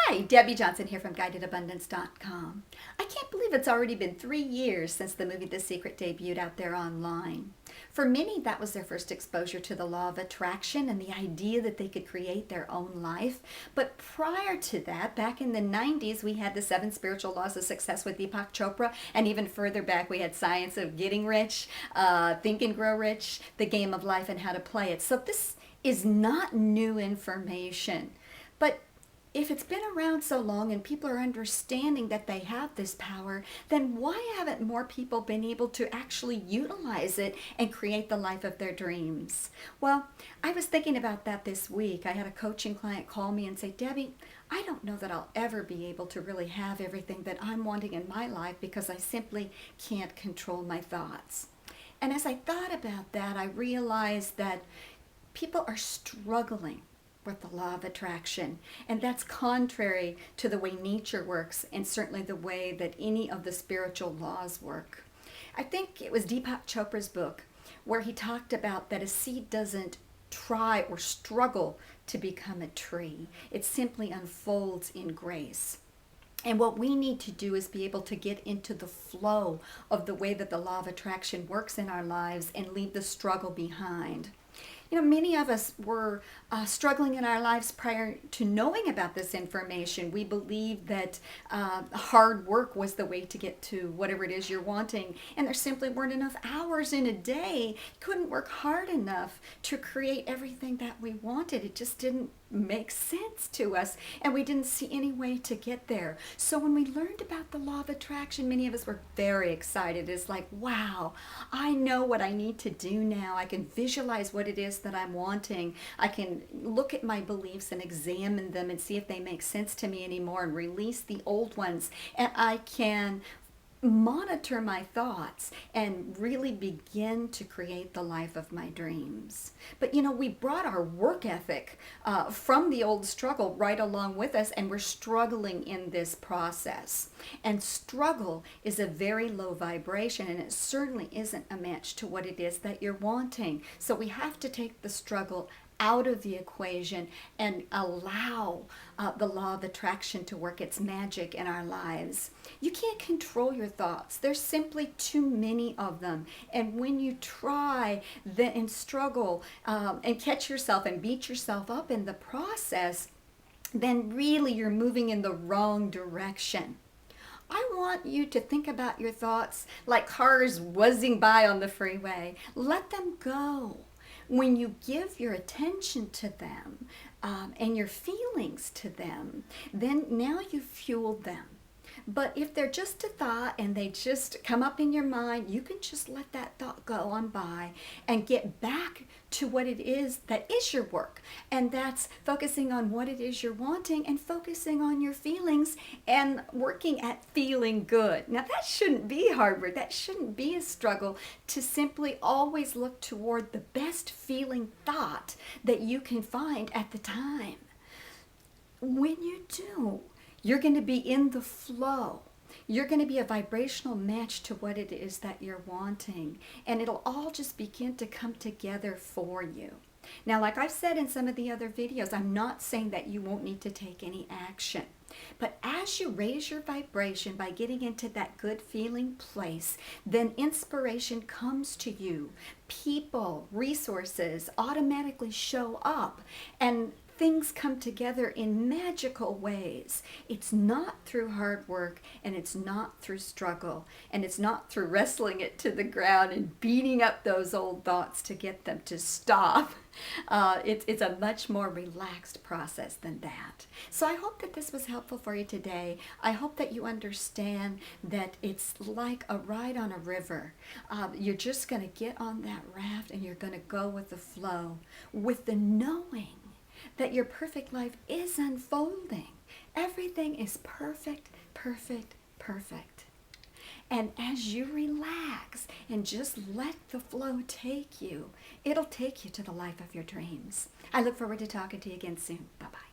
Hi, Debbie Johnson here from GuidedAbundance.com. I can't believe it's already been 3 years since the movie The Secret debuted out there online. For many, that was their first exposure to the law of attraction and the idea that they could create their own life. But prior to that, back in the 90s, we had the 7 spiritual laws of success with Deepak Chopra, and even further back, we had Science of Getting Rich, Think and Grow Rich, The Game of Life, and How to Play It. So this is not new information. But if it's been around so long and people are understanding that they have this power, then why haven't more people been able to actually utilize it and create the life of their dreams? Well, I was thinking about that this week. I had a coaching client call me and say, Debbie, I don't know that I'll ever be able to really have everything that I'm wanting in my life because I simply can't control my thoughts. And as I thought about that, I realized that people are struggling with the law of attraction, and that's contrary to the way nature works and certainly the way that any of the spiritual laws work. I think it was Deepak Chopra's book where he talked about that a seed doesn't try or struggle to become a tree. It simply unfolds in grace. And what we need to do is be able to get into the flow of the way that the law of attraction works in our lives and leave the struggle behind. You know, many of us were struggling in our lives prior to knowing about this information. We believed that hard work was the way to get to whatever it is you're wanting, and there simply weren't enough hours in a day. You couldn't work hard enough to create everything that we wanted. It just didn't make sense to us, and we didn't see any way to get there. So when we learned about the law of attraction, many of us were very excited. It's like, wow, I know what I need to do now. I can visualize what it is that I'm wanting. I can look at my beliefs and examine them and see if they make sense to me anymore and release the old ones. And I can monitor my thoughts and really begin to create the life of my dreams. But you know, we brought our work ethic from the old struggle right along with us, and we're struggling in this process. And struggle is a very low vibration, and it certainly isn't a match to what it is that you're wanting. So we have to take the struggle out of the equation and allow the law of attraction to work its magic in our lives. You can't control your thoughts. There's simply too many of them. And when you try and struggle and catch yourself and beat yourself up in the process, then really you're moving in the wrong direction. I want you to think about your thoughts like cars whizzing by on the freeway. Let them go. When you give your attention to them and your feelings to them, then now you fueled them. But if they're just a thought and they just come up in your mind, you can just let that thought go on by and get back to what it is that is your work. And that's focusing on what it is you're wanting and focusing on your feelings and working at feeling good. Now that shouldn't be hard work. That shouldn't be a struggle to simply always look toward the best feeling thought that you can find at the time. When you do, you're going to be in the flow. You're going to be a vibrational match to what it is that you're wanting. And it'll all just begin to come together for you. Now, like I've said in some of the other videos, I'm not saying that you won't need to take any action. But as you raise your vibration by getting into that good feeling place, then inspiration comes to you. People, resources automatically show up, and things come together in magical ways. It's not through hard work, and it's not through struggle, and it's not through wrestling it to the ground and beating up those old thoughts to get them to stop. It's a much more relaxed process than that. So I hope that this was helpful for you today. I hope that you understand that it's like a ride on a river. You're just going to get on that raft and you're going to go with the flow, with the knowing that your perfect life is unfolding. Everything is perfect, perfect, perfect. And as you relax and just let the flow take you, it'll take you to the life of your dreams. I look forward to talking to you again soon. Bye-bye.